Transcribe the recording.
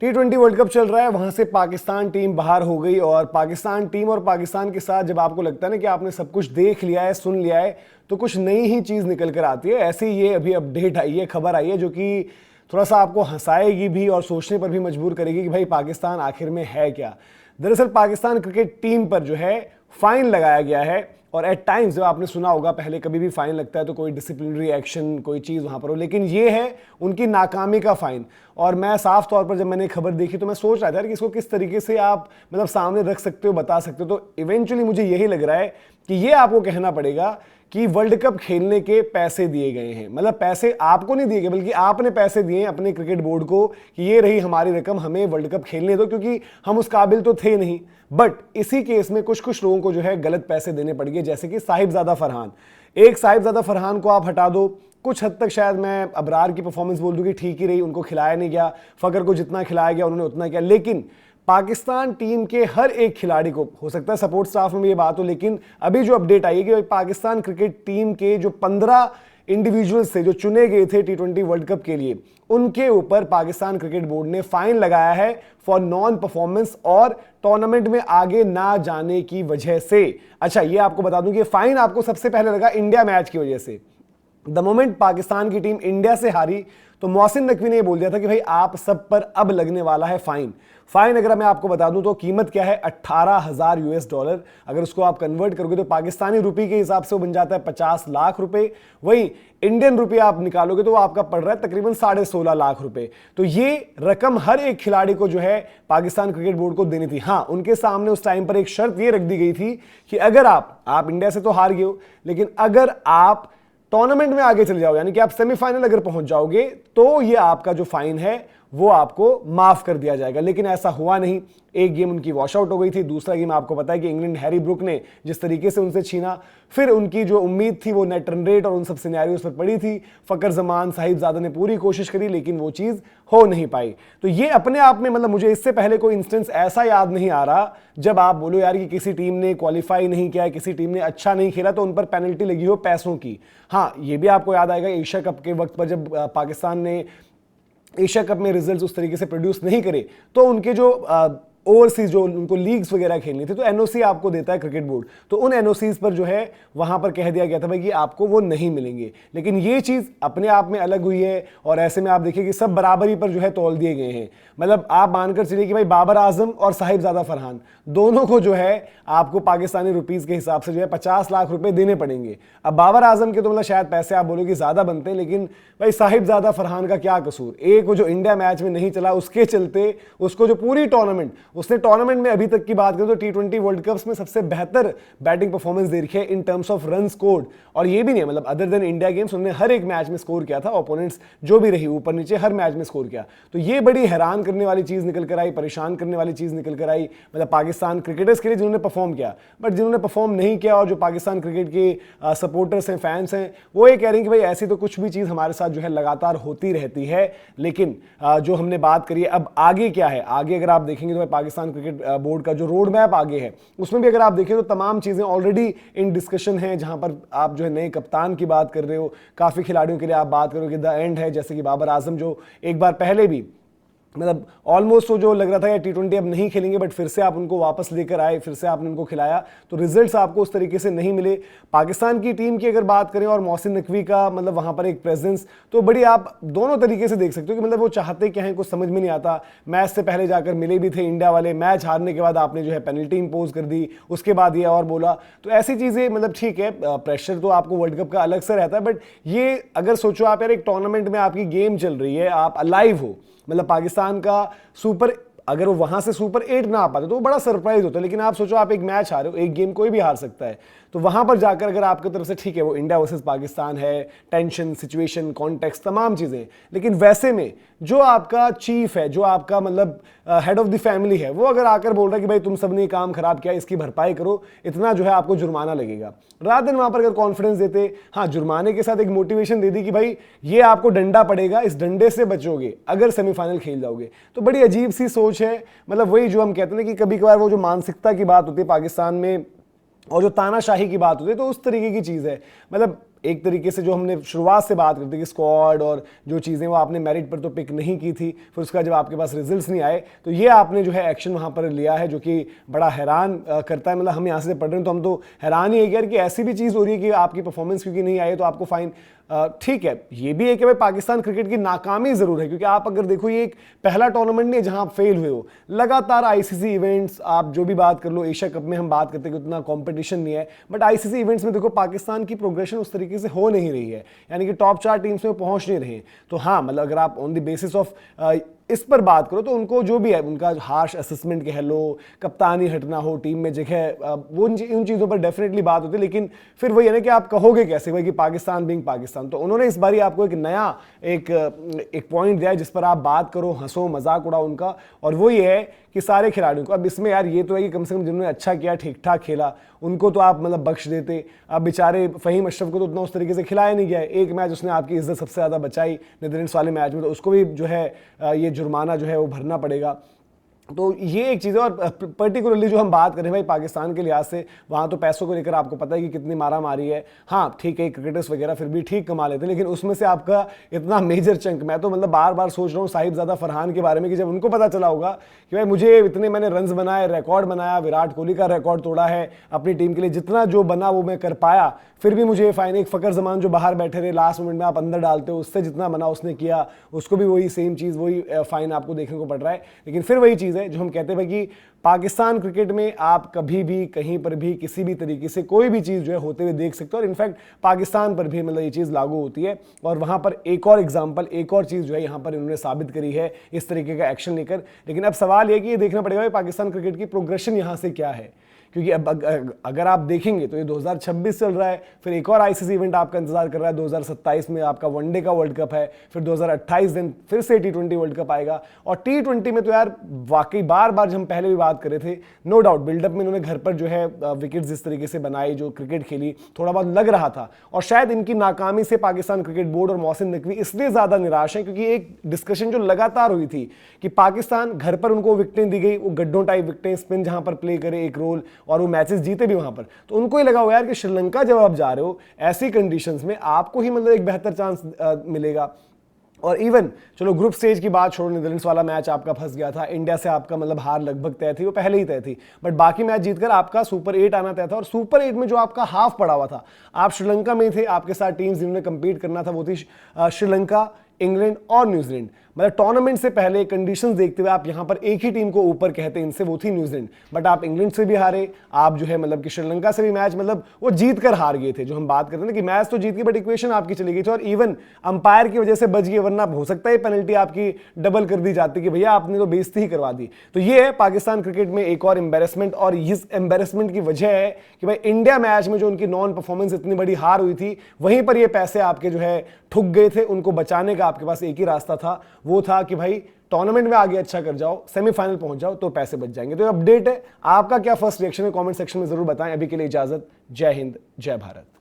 T20 world cup चल रहा है, वहां से पाकिस्तान टीम बाहर हो गई और पाकिस्तान टीम और पाकिस्तान के साथ जब आपको लगता है ना कि आपने सब कुछ देख लिया है, सुन लिया है, तो कुछ नई ही चीज निकल कर आती है। ऐसे ही ये अभी अपडेट आई है, खबर आई है जो कि थोड़ा सा आपको हंसाएगी भी और सोचने पर भी मजबूर करेगी कि भाई पाकिस्तान आखिर में है क्या। दरअसल पाकिस्तान क्रिकेट टीम पर जो है फाइन लगाया गया है और एट टाइम्स जब आपने सुना होगा पहले कभी भी फाइन लगता है तो कोई डिसिप्लिनरी एक्शन कोई चीज़ वहाँ पर हो, लेकिन ये है उनकी नाकामी का फाइन। और मैं साफ तौर पर जब मैंने खबर देखी तो मैं सोच रहा था कि इसको किस तरीके से आप मतलब सामने रख सकते हो, बता सकते हो। तो इवेंचुअली मुझे यही लग रहा है कि ये आपको कहना पड़ेगा कि वर्ल्ड कप खेलने के पैसे दिए गए हैं। मतलब पैसे आपको नहीं दिए गए बल्कि आपने पैसे दिए अपने क्रिकेट बोर्ड को कि ये रही हमारी रकम, हमें वर्ल्ड कप खेलने दो, क्योंकि हम उस काबिल तो थे नहीं। बट इसी केस में कुछ कुछ लोगों को जो है गलत पैसे देने पड़ गए, जैसे कि साहिबजादा फरहान। एक साहिबजादा फरहान को आप हटा दो, कुछ हद तक शायद मैं अबरार की परफॉर्मेंस बोल दूं कि ठीक ही रही, उनको खिलाया नहीं गया, फकर को जितना खिलाया गया उन्होंने उतना किया। लेकिन पाकिस्तान टीम के हर एक खिलाड़ी को, हो सकता है सपोर्ट स्टाफ में भी ये बात हो, लेकिन अभी जो अपडेट आई है कि पाकिस्तान क्रिकेट टीम के जो 15 इंडिविजुअल्स थे जो चुने गए थे T20 वर्ल्ड कप के लिए, उनके ऊपर पाकिस्तान क्रिकेट बोर्ड ने फाइन लगाया है फॉर नॉन परफॉर्मेंस और टूर्नामेंट में आगे ना जाने की वजह से। अच्छा, ये आपको बता दूं कि फाइन आपको सबसे पहले लगा इंडिया मैच की वजह से। द मोमेंट पाकिस्तान की टीम इंडिया से हारी तो मोहसिन नकवी ने ये बोल दिया था कि भाई आप सब पर अब लगने वाला है फाइन। फाइन अगर मैं आपको बता दूं तो कीमत क्या है, $18,000। अगर उसको आप कन्वर्ट करोगे तो पाकिस्तानी रुपये के हिसाब से वो बन जाता है 50 लाख रुपए। वही इंडियन रुपये आप निकालोगे तो वो आपका पड़ रहा है तकरीबन 16.5 लाख रुपए। तो ये रकम हर एक खिलाड़ी को जो है पाकिस्तान क्रिकेट बोर्ड को देनी थी। हाँ, उनके सामने उस टाइम पर एक शर्त ये रख दी गई थी कि अगर आप इंडिया से तो हार गए हो, लेकिन अगर आप टूर्नामेंट में आगे चले जाओ, यानी कि आप सेमीफाइनल अगर पहुंच जाओगे, तो ये आपका जो फाइन है वो आपको माफ कर दिया जाएगा। लेकिन ऐसा हुआ नहीं। एक गेम उनकी वॉश आउट हो गई थी, दूसरा गेम आपको पता है कि इंग्लैंड हैरी ब्रुक ने जिस तरीके से उनसे छीना, फिर उनकी जो उम्मीद थी वो नेट रन रेट और उन सब सिनेरियोस पर पड़ी थी। फकर जमान साहिबजादा ने पूरी कोशिश करी लेकिन वो चीज हो नहीं पाई। तो ये अपने आप में मतलब मुझे इससे पहले कोई इंस्टेंस ऐसा याद नहीं आ रहा जब आप बोलो यार कि किसी टीम ने क्वालिफाई नहीं किया, किसी टीम ने अच्छा नहीं खेला तो उन पर पेनल्टी लगी हो पैसों की। हाँ, ये भी आपको याद आएगा एशिया कप के वक्त पर जब पाकिस्तान ने एशिया कप में रिजल्ट्स उस तरीके से प्रोड्यूस नहीं करे तो उनके जो ओवरसीज जो उनको लीग्स वगैरह खेलनी थी तो एनओसी आपको देता है क्रिकेट बोर्ड, तो उन एनओसीज पर जो है वहां पर कह दिया गया था भाई कि आपको वो नहीं मिलेंगे। लेकिन ये चीज अपने आप में अलग हुई है और ऐसे में आप देखिए कि सब बराबरी पर जो है तौल दिए गए हैं। मतलब आप मानकर चलिए कि भाई बाबर आजम और साहिबजादा फरहान दोनों को जो है आपको पाकिस्तानी रुपीज के हिसाब से जो है 50 लाख रुपए देने पड़ेंगे। अब बाबर आजम के तो मतलब शायद पैसे आप बोलोगे ज्यादा बनते हैं, लेकिन भाई साहिबजादा फरहान का क्या कसूर। एक वो जो इंडिया मैच में नहीं चला उसके चलते उसको जो पूरी टूर्नामेंट, उसने टूर्नामेंट में अभी तक की बात करें तो T20 वर्ल्ड कप्स में सबसे बेहतर बैटिंग परफॉर्मेंस दे रखी है in terms of run scored. और ये भी नहीं मतलब अदर देन इंडिया गेम्स उन्होंने हर एक मैच में स्कोर किया था, ओपोनेंट्स जो भी रही ऊपर नीचे हर मैच में स्कोर किया। तो ये बड़ी हैरान करने वाली चीज निकल कर आई, परेशान करने वाली चीज निकल कर आई मतलब पाकिस्तान क्रिकेटर्स के लिए जिन्होंने परफॉर्म किया। बट जिन्होंने परफॉर्म नहीं किया और जो पाकिस्तान क्रिकेट के सपोर्टर्स हैं, फैंस हैं, वो ये कह रहे हैं कि भाई ऐसी तो कुछ भी चीज हमारे साथ जो है लगातार होती रहती है। लेकिन जो हमने बात करी है अब आगे क्या है, आगे अगर आप देखेंगे तो भाई पाकिस्तान क्रिकेट बोर्ड का जो रोड मैप आगे है उसमें भी अगर आप देखें तो तमाम चीजें ऑलरेडी इन डिस्कशन है। जहां पर आप जो है नए कप्तान की बात कर रहे हो, काफी खिलाड़ियों के लिए आप बात करोगे द एंड है, जैसे कि बाबर आजम जो एक बार पहले भी मतलब ऑलमोस्ट वो जो लग रहा था यार T20 अब नहीं खेलेंगे, बट फिर से आप उनको वापस लेकर आए, फिर से आपने उनको खिलाया, तो रिजल्ट्स आपको उस तरीके से नहीं मिले। पाकिस्तान की टीम की अगर बात करें और मोहसिन नकवी का मतलब वहां पर एक प्रेजेंस, तो बड़ी आप दोनों तरीके से देख सकते हो कि मतलब वो चाहते क्या है कुछ समझ में नहीं आता। मैच से पहले जाकर मिले भी थे इंडिया वाले, मैच हारने के बाद आपने जो है पेनल्टी इंपोज कर दी, उसके बाद ये और बोला, तो ऐसी चीजें मतलब ठीक है, प्रेशर तो आपको वर्ल्ड कप का अलग से रहता है। बट ये अगर सोचो आप यार एक टूर्नामेंट में आपकी गेम चल रही है, आप अलाइव हो, मतलब पाकिस्तान का सुपर अगर वो वहां से सुपर 8 ना आ पाते तो वो बड़ा सरप्राइज होता है। लेकिन आप सोचो आप एक मैच हारे हो, एक गेम कोई भी हार सकता है, तो वहां पर जाकर अगर आपकी तरफ से ठीक है वो इंडिया वर्सेस पाकिस्तान है, टेंशन, सिचुएशन, कॉन्टेक्स्ट, तमाम चीजें, लेकिन वैसे में जो आपका चीफ है, जो आपका मतलब हेड ऑफ द फैमिली है, वो अगर आकर बोल रहा है कि भाई तुम सबने काम खराब किया, इसकी भरपाई करो, इतना जो है आपको जुर्माना लगेगा, रात दिन वहां पर अगर कॉन्फिडेंस देते, हाँ जुर्माने के साथ एक मोटिवेशन दे दी कि भाई ये आपको डंडा पड़ेगा, इस डंडे से बचोगे अगर सेमीफाइनल खेल जाओगे, तो बड़ी अजीब सी सोच है। मतलब वही जो हम कहते हैं कि कभी कभार वो जो मानसिकता की बात होती है पाकिस्तान में और जो तानाशाही की बात होती है, तो उस तरीके की चीज है। मतलब एक तरीके से जो हमने शुरुआत से बात करते कि स्क्वाड और जो चीज़ें वो आपने मेरिट पर तो पिक नहीं की थी, फिर उसका जब आपके पास रिजल्ट्स नहीं आए तो ये आपने जो है एक्शन वहाँ पर लिया है, जो कि बड़ा हैरान करता है। मतलब हम यहाँ से पढ़ रहे हैं तो हम तो हैरान ही है यार कि ऐसी भी चीज़ हो रही है कि आपकी परफॉर्मेंस क्योंकि नहीं आई तो आपको फाइन। ठीक है, ये भी है कि भाई पाकिस्तान क्रिकेट की नाकामी जरूर है, क्योंकि आप अगर देखो ये एक पहला टूर्नामेंट नहीं है जहां आप फेल हुए हो। लगातार आईसीसी इवेंट्स, आप जो भी बात कर लो, एशिया कप में हम बात करते हैं कि उतना कंपटीशन नहीं है, बट आईसीसी इवेंट्स में देखो पाकिस्तान की प्रोग्रेशन उस तरीके से हो नहीं रही है, यानी कि टॉप 4 टीम्स में पहुंच नहीं रहे। तो हाँ, मतलब अगर आप ऑन द बेसिस ऑफ इस पर बात करो तो उनको जो भी है उनका हार्श असेसमेंट कह लो, कप्तानी हटना हो, टीम में जगह, वो उन चीज़ों पर डेफिनेटली बात होती है। लेकिन फिर वही है ना कि आप कहोगे कैसे भाई कि पाकिस्तान बीइंग पाकिस्तान। तो उन्होंने इस बारी आपको एक नया एक पॉइंट दिया है जिस पर आप बात करो, हंसो, मजाक उड़ाओ उनका, और वो ये है कि सारे खिलाड़ियों को। अब इसमें यार ये तो है कि कम से कम जिन्होंने अच्छा किया, ठीक ठाक खेला, उनको तो आप मतलब बख्श देते। अब बेचारे फहीम अशरफ को तो उतना उस तरीके से खिलाया नहीं गया है। एक मैच उसने आपकी इज्जत सबसे ज़्यादा बचाई नीदरलैंड्स वाले मैच में, तो उसको भी जो है ये जुर्माना जो है वो भरना पड़ेगा। तो ये एक चीज़ है। और पर्टिकुलरली जो हम बात करें भाई पाकिस्तान के लिहाज से, वहाँ तो पैसों को लेकर आपको पता है कि कितनी मारा मारी है। हाँ ठीक है, क्रिकेटर्स वगैरह फिर भी ठीक कमा लेते हैं, लेकिन उसमें से आपका इतना मेजर चंक, मैं तो मतलब बार बार सोच रहा हूँ साहिबजादा फरहान के बारे में कि जब उनको पता चला होगा कि भाई मुझे इतने मैंने रन्स बनाए, रिकॉर्ड बनाया, विराट कोहली का रिकॉर्ड तोड़ा है अपनी टीम के लिए, जितना जो बना वो मैं कर पाया, फिर भी मुझे फाइन। एक फ़कर जमान जो बाहर बैठे रहे, लास्ट मिनट में आप अंदर डालते हो, उससे जितना बना उसने किया, उसको भी वही सेम चीज़, वही फाइन आपको देखने को पड़ रहा है। लेकिन फिर वही चीज़ है जो हम कहते हैं भाई कि पाकिस्तान क्रिकेट में आप कभी भी कहीं पर भी किसी भी तरीके से कोई भी चीज़ जो है होते हुए देख सकते हो, और इनफैक्ट पाकिस्तान पर भी मतलब ये चीज़ लागू होती है। और वहाँ पर एक और एग्जांपल, एक और चीज़ जो है यहाँ पर इन्होंने साबित करी है इस तरीके का एक्शन लेकर। लेकिन अब सवाल ये कि ये देखना पड़ेगा पाकिस्तान क्रिकेट की प्रोग्रेशन यहाँ से क्या है, क्योंकि अब अगर आप देखेंगे तो ये 2026 चल रहा है, फिर एक और आईसीसी इवेंट आपका इंतजार कर रहा है, 2027 में आपका वनडे का वर्ल्ड कप है, फिर 2028 दिन फिर से T20 वर्ल्ड कप आएगा। और T20 में तो यार वाकई बार बार, जब हम पहले भी बात कर रहे थे, नो डाउट बिल्डअप में इन्होंने घर पर जो है विकेट जिस तरीके से बनाई, जो क्रिकेट खेली, थोड़ा बहुत लग रहा था। और शायद इनकी नाकामी से पाकिस्तान क्रिकेट बोर्ड और मोहसिन नकवी इसलिए ज़्यादा निराश है क्योंकि एक डिस्कशन जो लगातार हुई थी कि पाकिस्तान घर पर उनको विकेटें दी गई, वो गड्ढों टाइप विकेटें, स्पिन जहां पर प्ले करे एक रोल, और वो मैचेस जीते भी वहां पर। तो उनको ही लगा हुआ यार कि श्रीलंका जब आप जा रहे हो ऐसी कंडीशंस में, आपको ही मतलब एक बेहतर चांस मिलेगा। और इवन चलो ग्रुप स्टेज की बात छोड़ो, नीदरलैंड्स वाला मैच आपका फंस गया था, इंडिया से आपका मतलब हार लगभग तय थी, वो पहले ही तय थी, बट बाकी मैच जीतकर आपका सुपर 8 आना तय था। और सुपर 8 में जो आपका हाफ पड़ा हुआ था, आप श्रीलंका में थे, आपके साथ टीम्स जिन्होंने कंपीट करना था वो थी श्रीलंका, इंग्लैंड और न्यूजीलैंड। मतलब टूर्नामेंट से पहले कंडीशंस देखते हुए आप यहां पर एक ही टीम को ऊपर कहते इनसे, वो थी न्यूजीलैंड, बट आप इंग्लैंड से भी हारे, आप जो है मतलब कि श्रीलंका से भी मैच मतलब वो जीत कर हार गए थे। जो हम बात करते हैं कि मैच तो जीत गए बट इक्वेशन आपकी चली गई थी, और इवन अंपायर की वजह से बच गए, वरना हो सकता है पेनल्टी आपकी डबल कर दी जाती कि भैया आपने तो बेइज्जती ही करवा दी। तो ये है पाकिस्तान क्रिकेट में एक और एम्बेरसमेंट, और इस एम्बेरसमेंट की वजह है कि भाई इंडिया मैच में जो उनकी नॉन परफॉर्मेंस इतनी बड़ी हार हुई थी, वहीं पर ये पैसे आपके जो है ठुक गए थे। उनको बचाने का आपके पास एक ही रास्ता था, वो था कि भाई टूर्नामेंट में आगे अच्छा कर जाओ, सेमीफाइनल पहुंच जाओ तो पैसे बच जाएंगे। तो अपडेट है, आपका क्या फर्स्ट रिएक्शन है कमेंट सेक्शन में जरूर बताएं। अभी के लिए इजाजत, जय हिंद, जय भारत।